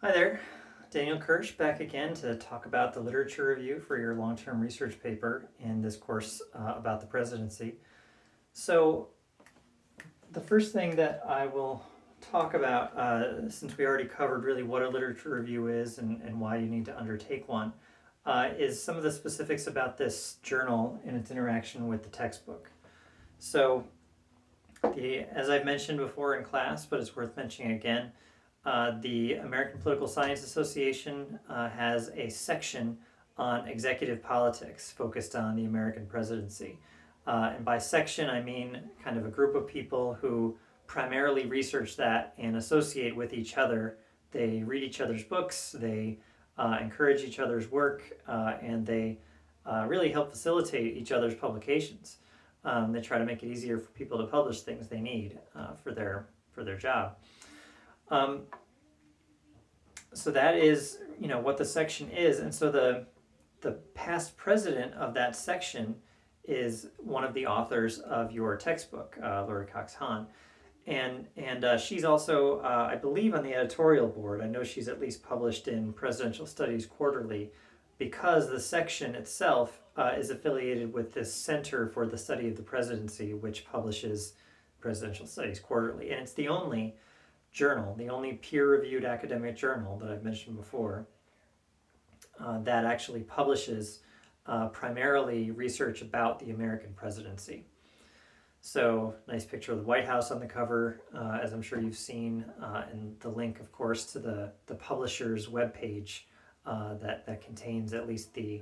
Hi there, Daniel Kirsch back again to talk about the literature review for your long-term research paper in this course about the presidency. So the first thing that I will talk about, since we already covered really what a literature review is and why you need to undertake one, is some of the specifics about this journal and its interaction with the textbook. So as I've mentioned before in class, but it's worth mentioning again, the American Political Science Association has a section on executive politics focused on the American presidency. And by section, I mean kind of a group of people who primarily research that and associate with each other. They read each other's books, they encourage each other's work, and they really help facilitate each other's publications. They try to make it easier for people to publish things they need for their job. Um, so that is, what the section is, and so the past president of that section is one of the authors of your textbook, Lori Cox Hahn, and she's also, I believe, on the editorial board. I know she's at least published in Presidential Studies Quarterly, because the section itself is affiliated with this Center for the Study of the Presidency, which publishes Presidential Studies Quarterly, and it's the only journal, the only peer-reviewed academic journal that I've mentioned before, that actually publishes primarily research about the American presidency. So, nice picture of the White House on the cover, as I'm sure you've seen, and the link, of course, to the publisher's webpage that contains at least the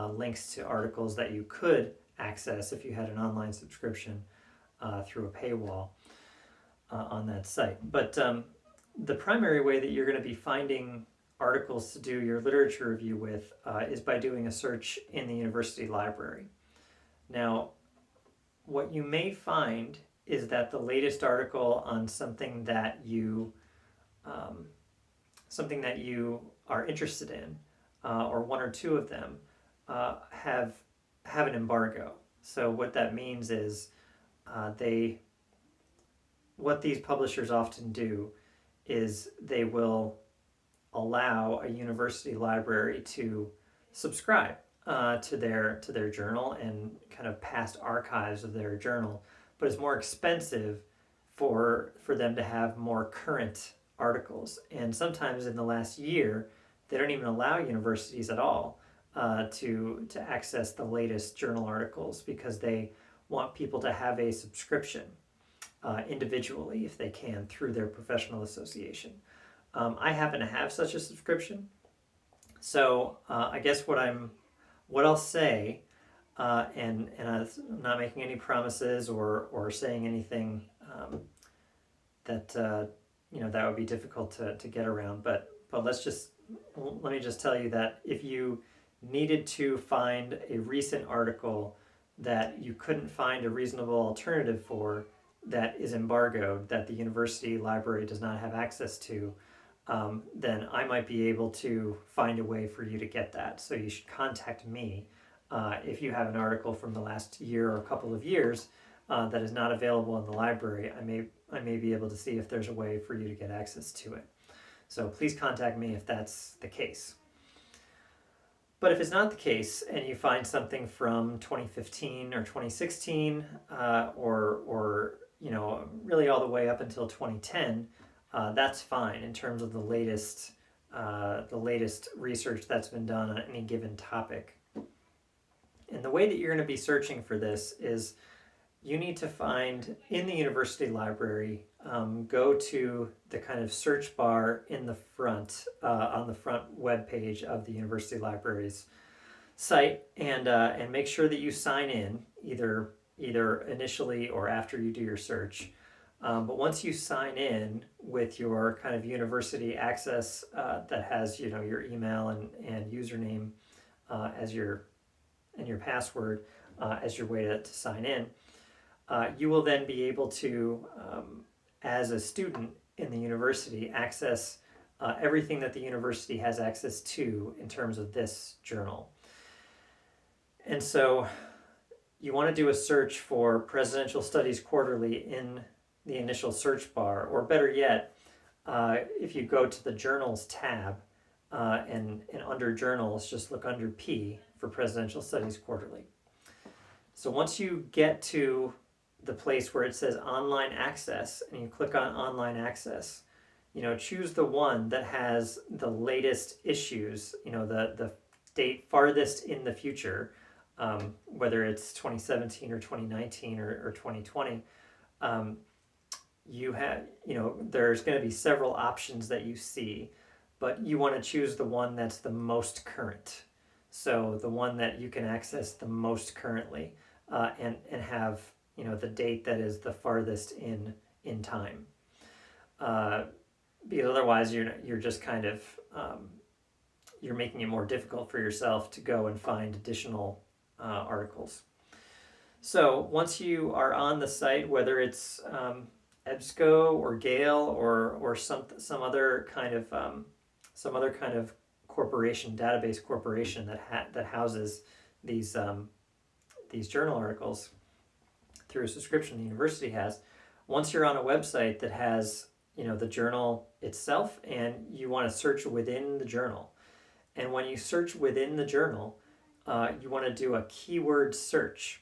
links to articles that you could access if you had an online subscription through a paywall on that site. But the primary way that you're going to be finding articles to do your literature review with is by doing a search in the university library. Now, what you may find is that the latest article on something that you are interested in, or one or two of them, have an embargo. So what that means is what these publishers often do is they will allow a university library to subscribe to their journal and kind of past archives of their journal, but it's more expensive for them to have more current articles. And sometimes in the last year, they don't even allow universities at all to access the latest journal articles, because they want people to have a subscription individually, if they can, through their professional association. I happen to have such a subscription, so I guess what I'll say, and I'm not making any promises or saying anything that that would be difficult to get around. But let me just tell you that if you needed to find a recent article that you couldn't find a reasonable alternative for, that is embargoed, that the university library does not have access to, then I might be able to find a way for you to get that. So you should contact me if you have an article from the last year or a couple of years that is not available in the library. I may be able to see if there's a way for you to get access to it. So please contact me if that's the case. But if it's not the case, and you find something from 2015 or 2016, or really all the way up until 2010, that's fine in terms of the latest research that's been done on any given topic. And the way that you're going to be searching for this is you need to find in the university library, go to the kind of search bar in the front, on the front web page of the university library's site, and make sure that you sign in either initially or after you do your search. But once you sign in with your kind of university access that has your email and username as your password as your way to sign in, you will then be able to, as a student in the university, access everything that the university has access to in terms of this journal. And so you want to do a search for Presidential Studies Quarterly in the initial search bar, or better yet, if you go to the Journals tab, and under Journals, just look under P for Presidential Studies Quarterly. So once you get to the place where it says Online Access, and you click on Online Access, choose the one that has the latest issues, the date farthest in the future, whether it's 2017 or 2019 or 2020. There's going to be several options that you see, but you want to choose the one that's the most current. So the one that you can access the most currently, and have the date that is the farthest in time. Because otherwise you're just kind of you're making it more difficult for yourself to go and find additional articles. So once you are on the site, whether it's EBSCO or Gale or some other kind of corporation, database corporation that houses these journal articles through a subscription the university has, once you're on a website that has the journal itself, and you want to search within the journal, and when you search within the journal, you want to do a keyword search,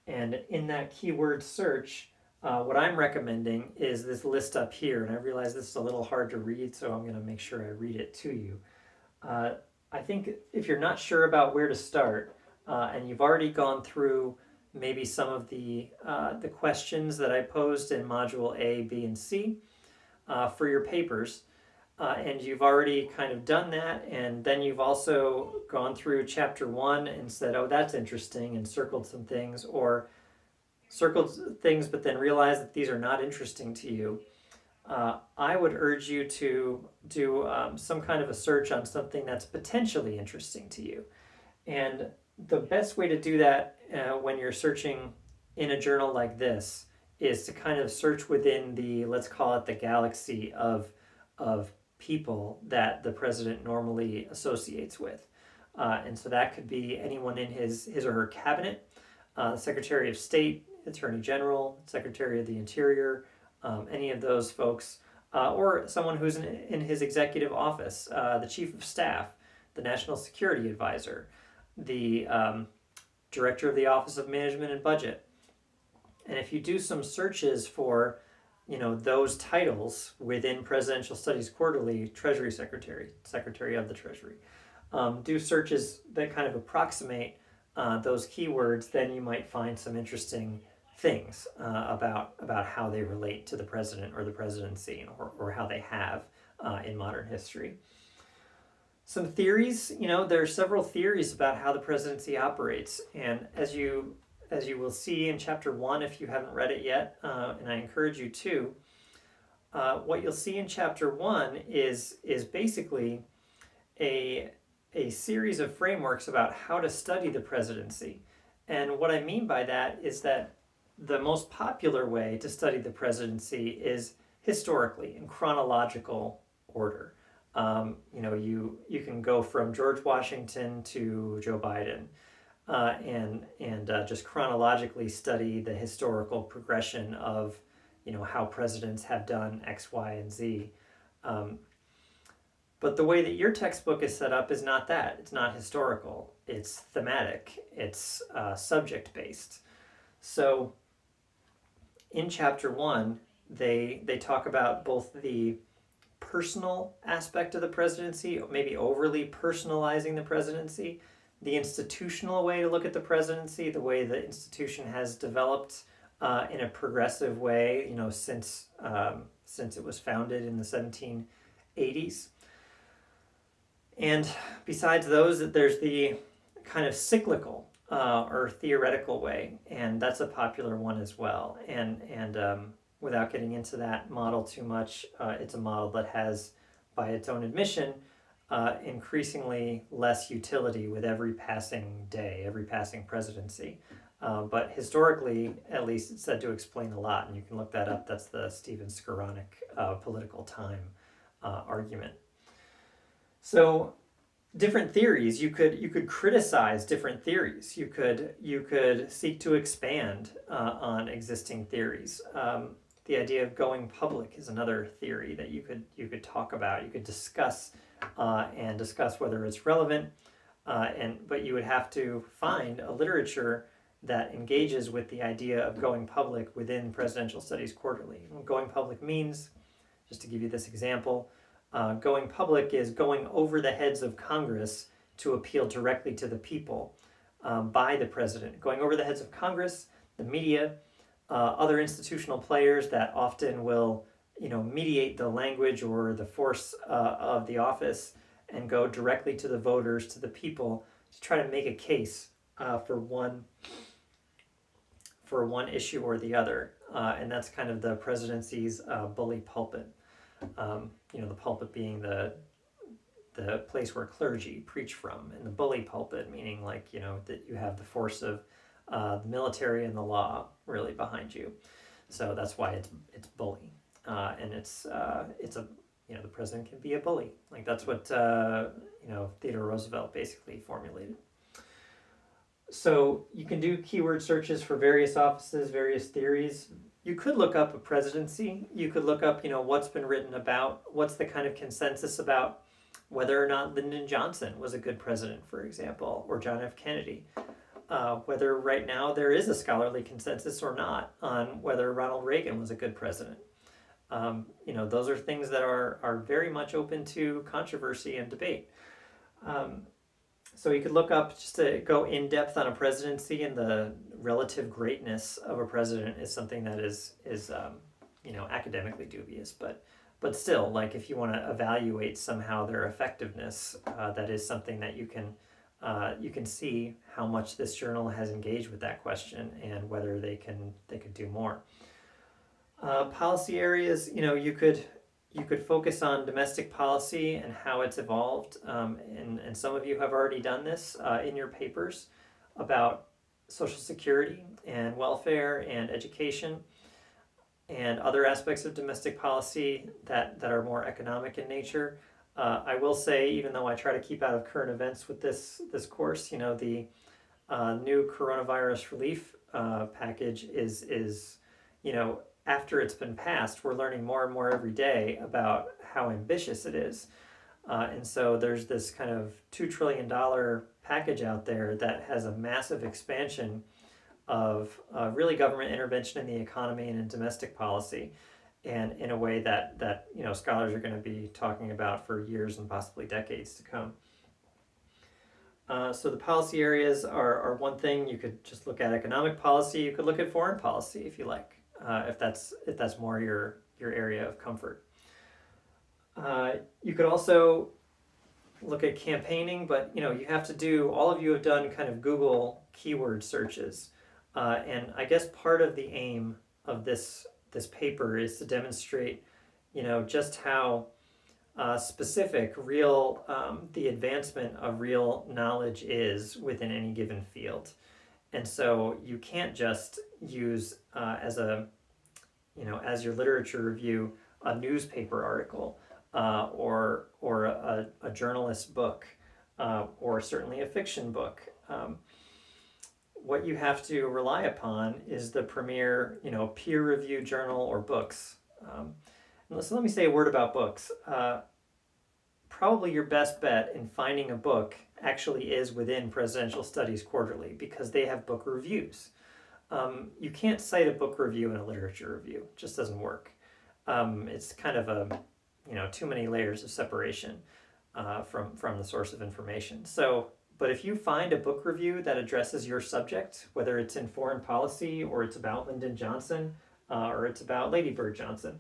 and in that keyword search, what I'm recommending is this list up here, and I realize this is a little hard to read, so I'm going to make sure I read it to you. I think if you're not sure about where to start, and you've already gone through maybe some of the questions that I posed in Module A, B, and C for your papers, and you've already kind of done that, and then you've also gone through Chapter 1 and said, oh, that's interesting, and circled some things, or circled things but then realized that these are not interesting to you, I would urge you to do some kind of a search on something that's potentially interesting to you. And the best way to do that when you're searching in a journal like this is to kind of search within the, let's call it the galaxy of people that the president normally associates with. And so that could be anyone in his or her cabinet, the Secretary of State, Attorney General, Secretary of the Interior, any of those folks, or someone who's in his executive office, the Chief of Staff, the National Security Advisor, the Director of the Office of Management and Budget. And if you do some searches for, those titles within Presidential Studies Quarterly, Treasury Secretary, Secretary of the Treasury, do searches that kind of approximate those keywords, then you might find some interesting things about how they relate to the president or the presidency, or how they have in modern history. Some theories, there are several theories about how the presidency operates, and as you will see in Chapter 1 if you haven't read it yet, and I encourage you to, what you'll see in Chapter 1 is basically a series of frameworks about how to study the presidency. And what I mean by that is that the most popular way to study the presidency is historically, in chronological order. You can go from George Washington to Joe Biden, and just chronologically study the historical progression of how presidents have done X, Y, and Z. But the way that your textbook is set up is not that. It's not historical. It's thematic. It's subject-based. So in Chapter 1, they talk about both the personal aspect of the presidency, maybe overly personalizing the presidency, the institutional way to look at the presidency, the way the institution has developed in a progressive way, since it was founded in the 1780s. And besides those, there's the kind of cyclical or theoretical way, and that's a popular one as well. And without getting into that model too much, it's a model that has, by its own admission, increasingly less utility with every passing day, every passing presidency. But historically, at least, it's said to explain a lot, and you can look that up. That's the Stephen Skowronek political time argument. So different theories, you could criticize different theories. You could seek to expand on existing theories. The idea of going public is another theory that you could talk about. You could discuss and discuss whether it's relevant, but you would have to find a literature that engages with the idea of going public within Presidential Studies Quarterly. What going public means, just to give you this example, going public is going over the heads of Congress to appeal directly to the people by the president. Going over the heads of Congress, the media, other institutional players that often will, mediate the language or the force of the office and go directly to the voters, to the people, to try to make a case for one issue or the other. And that's kind of the presidency's bully pulpit. The pulpit being the place where clergy preach from, and the bully pulpit meaning that you have the force of the military and the law really behind you. So that's why it's bully, and it's a the president can be a bully. Like that's what Theodore Roosevelt basically formulated. So you can do keyword searches for various offices, various theories. You could look up a presidency. You could look up, what's been written about, what's the kind of consensus about whether or not Lyndon Johnson was a good president, for example, or John F. Kennedy. Whether right now there is a scholarly consensus or not on whether Ronald Reagan was a good president. Those are things that are very much open to controversy and debate. So you could look up, just to go in depth on a presidency, and the relative greatness of a president is something that is academically dubious, but still, like if you want to evaluate somehow their effectiveness, that is something that you can see how much this journal has engaged with that question and whether they could do more. Policy areas, you could focus on domestic policy and how it's evolved, and some of you have already done this in your papers about Social Security and welfare and education and other aspects of domestic policy that are more economic in nature. I will say, even though I try to keep out of current events with this course, the new coronavirus relief package is after it's been passed, we're learning more and more every day about how ambitious it is. And so there's this kind of $2 trillion package out there that has a massive expansion of really government intervention in the economy and in domestic policy, and in a way that scholars are going to be talking about for years and possibly decades to come. So the policy areas are one thing. You could just look at economic policy. You could look at foreign policy if you like. If that's more your area of comfort. You could also look at campaigning, but you have to do, all of you have done kind of Google keyword searches, and I guess part of the aim of this paper is to demonstrate just how specific the advancement of real knowledge is within any given field. And so you can't just use as your literature review a newspaper article or a journalist book or certainly a fiction book. What you have to rely upon is the premier peer-reviewed journal or books. So let me say a word about books. Probably your best bet in finding a book actually is within Presidential Studies Quarterly, because they have book reviews. You can't cite a book review in a literature review. It just doesn't work. It's kind of too many layers of separation from the source of information. But if you find a book review that addresses your subject, whether it's in foreign policy or it's about Lyndon Johnson or it's about Lady Bird Johnson,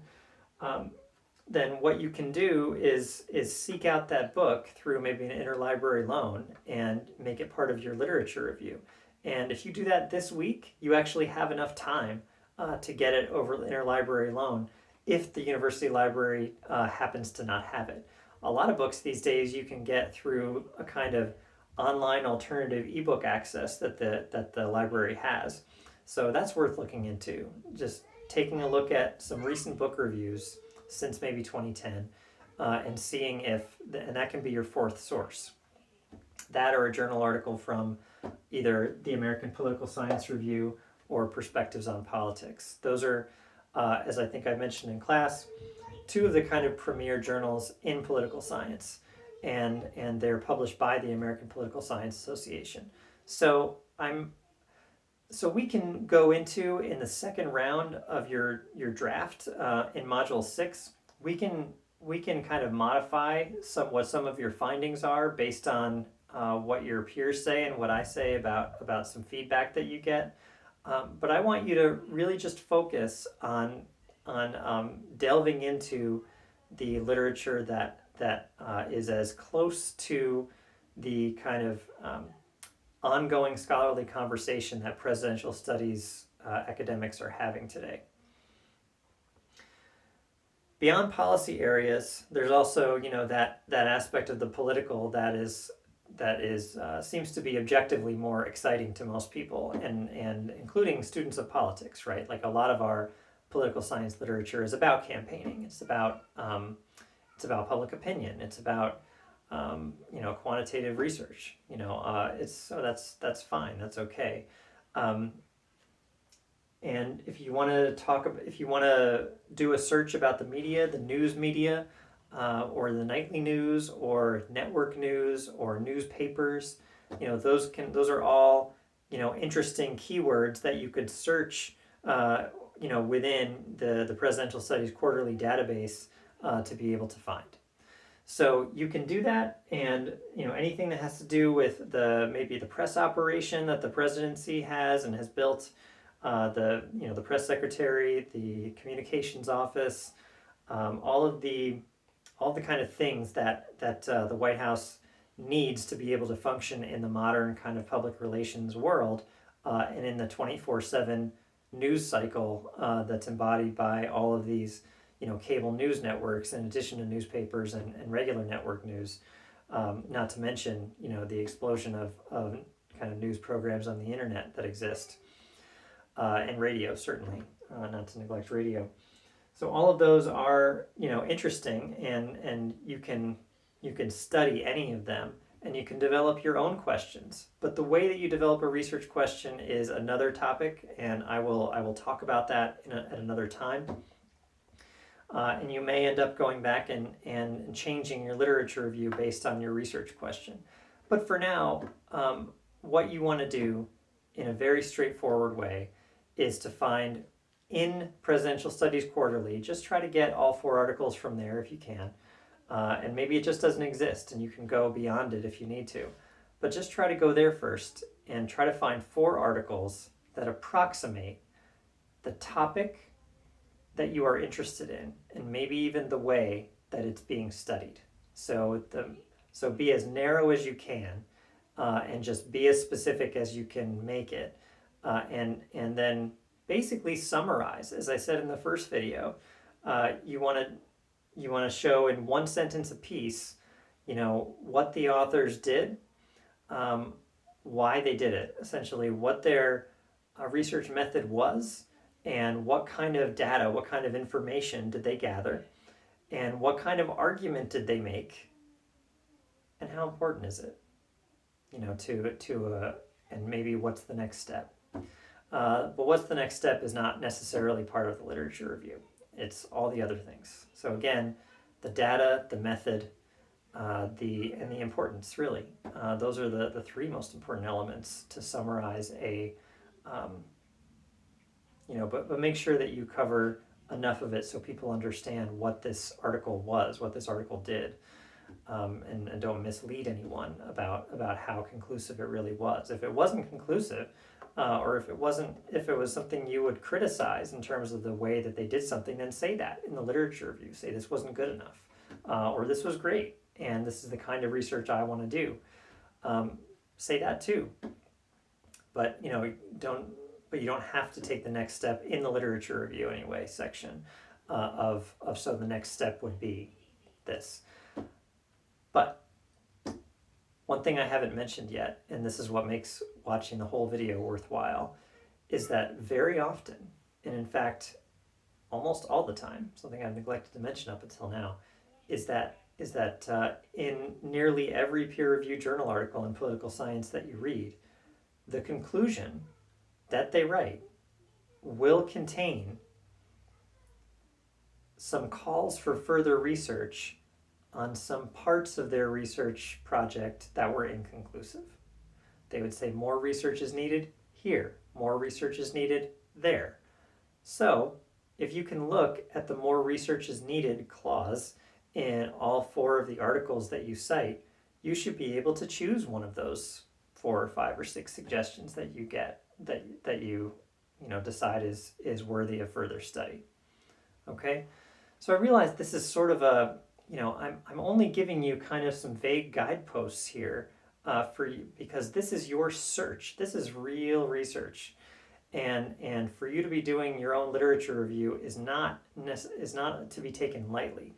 then what you can do is seek out that book through maybe an interlibrary loan and make it part of your literature review. And if you do that this week, you actually have enough time to get it over the interlibrary loan if the university library happens to not have it. A lot of books these days you can get through a kind of online alternative ebook access that the library has. So that's worth looking into. Just taking a look at some recent book reviews since maybe 2010, and seeing and that can be your fourth source. That or a journal article from either the American Political Science Review or Perspectives on Politics. Those are as I think I mentioned in class, two of the kind of premier journals in political science, and they're published by the American Political Science Association. So we can go into, in the second round of your draft in module 6, we can kind of modify what some of your findings are based on what your peers say and what I say about some feedback that you get. But I want you to really just focus on delving into the literature that is as close to the kind of ongoing scholarly conversation that presidential studies academics are having today. Beyond policy areas, there's also that aspect of the political that is seems to be objectively more exciting to most people, and including students of politics, right? Like, a lot of our political science literature is about campaigning. It's about public opinion. It's about quantitative research. That's fine. That's okay. And if you want to do a search about the media, the news media, or the nightly news, or network news, or newspapers, those are all interesting keywords that you could search within the Presidential Studies Quarterly database to be able to find. So you can do that, and anything that has to do with maybe the press operation that the presidency has and has built, the press secretary, the communications office, all the kind of things that the White House needs to be able to function in the modern kind of public relations world, and in the 24/7 news cycle that's embodied by all of these cable news networks, in addition to newspapers and regular network news, not to mention the explosion of kind of news programs on the internet that exist, and radio, certainly, not to neglect radio. So all of those are interesting, and you can study any of them, and you can develop your own questions. But the way that you develop a research question is another topic, and I will talk about that at another time. And you may end up going back and changing your literature review based on your research question. But for now, what you want to do in a very straightforward way is to find in Presidential Studies Quarterly, just try to get all 4 articles from there if you can. And maybe it just doesn't exist and you can go beyond it if you need to. But just try to go there first and try to find 4 articles that approximate the topic that you are interested in, and maybe even the way that it's being studied. So be as narrow as you can, and just be as specific as you can make it, and then basically summarize. As I said in the first video, you want to show in 1 sentence apiece, what the authors did, why they did it, essentially what their research method was, and what kind of data, what kind of information did they gather, and what kind of argument did they make, and how important is it, and maybe what's the next step. But what's the next step is not necessarily part of the literature review. It's all the other things. So again, the data, the method, and the importance, really. Those are the 3 most important elements to summarize a but make sure that you cover enough of it so people understand what this article was, what this article did, and don't mislead anyone about how conclusive it really was. If it wasn't conclusive, or if it was something you would criticize in terms of the way that they did something, then say that in the literature review. Say this wasn't good enough, or this was great, and this is the kind of research I want to do. Say that too. But you don't have to take the next step in the literature review anyway section so the next step would be this. But one thing I haven't mentioned yet, and this is what makes watching the whole video worthwhile, is that very often, and in fact almost all the time, something I've neglected to mention up until now, is that in nearly every peer-reviewed journal article in political science that you read, the conclusion that they write will contain some calls for further research on some parts of their research project that were inconclusive. They would say more research is needed here, more research is needed there. So if you can look at the more research is needed clause in all 4 of the articles that you cite, you should be able to choose one of those 4 or 5 or 6 suggestions that you get that you decide is worthy of further study. Okay, so I realize this is sort of a I'm only giving you kind of some vague guideposts here for you, because this is your search. This is real research, and for you to be doing your own literature review is not to be taken lightly.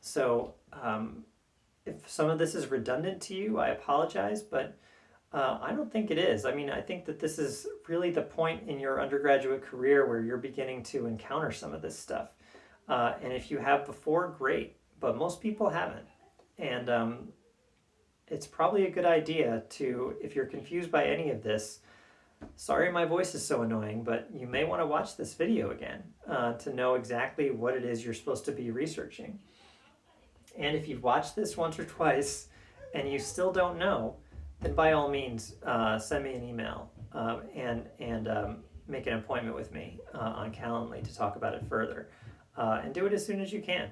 So if some of this is redundant to you, I apologize, but I don't think it is. I mean, I think that this is really the point in your undergraduate career where you're beginning to encounter some of this stuff. And if you have before, great, but most people haven't. And it's probably a good idea to, if you're confused by any of this, sorry my voice is so annoying, but you may want to watch this video again to know exactly what it is you're supposed to be researching. And if you've watched this once or twice and you still don't know, then by all means send me an email and make an appointment with me on Calendly to talk about it further. And do it as soon as you can.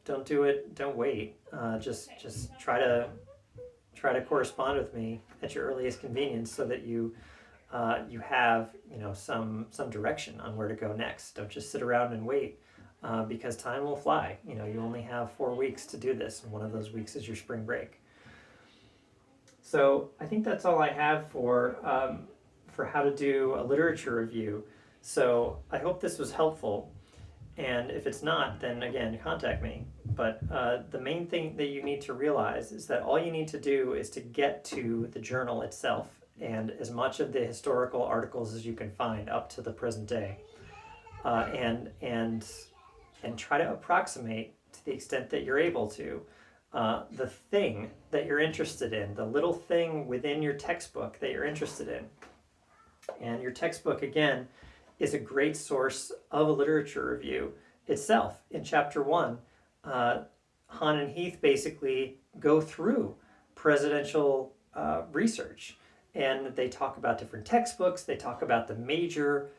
Don't do it. Don't wait. Just try to correspond with me at your earliest convenience so that you have some direction on where to go next. Don't just sit around and wait because time will fly. You only have 4 weeks to do this, and one of those weeks is your spring break. So I think that's all I have for how to do a literature review. So I hope this was helpful. And if it's not, then again, contact me. But the main thing that you need to realize is that all you need to do is to get to the journal itself and as much of the historical articles as you can find up to the present day, and try to approximate, to the extent that you're able to, the thing that you're interested in, the little thing within your textbook that you're interested in. And your textbook, again, is a great source of a literature review itself. In chapter 1, Hahn and Heath basically go through presidential research, and they talk about different textbooks. They talk about the major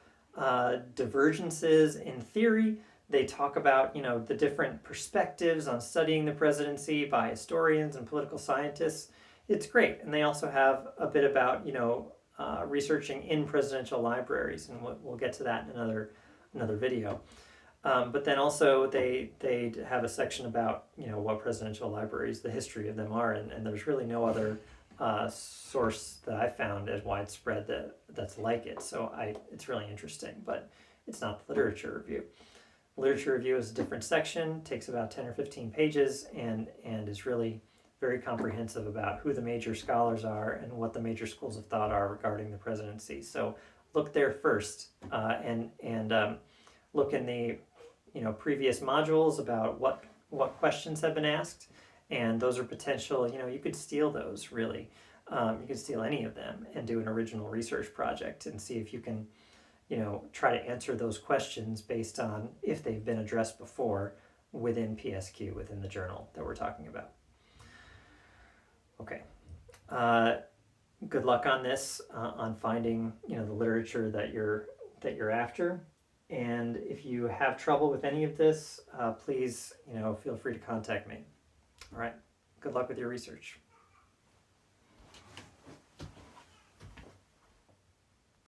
divergences in theory. They talk about the different perspectives on studying the presidency by historians and political scientists. It's great, and they also have a bit about researching in presidential libraries, and we'll get to that in another video. But then also they have a section about what presidential libraries, the history of them are, and there's really no other source that I found as widespread that's like it. So it's really interesting, but it's not the literature review. Literature review is a different section, takes about 10 or 15 pages, and is really very comprehensive about who the major scholars are and what the major schools of thought are regarding the presidency. So look there first, and look in the previous modules about what questions have been asked, and those are potential. You could steal those really. You could steal any of them and do an original research project and see if you can try to answer those questions based on if they've been addressed before within PSQ, within the journal that we're talking about. Okay. Good luck on this, on finding the literature that you're after. And if you have trouble with any of this, please feel free to contact me. All right. Good luck with your research.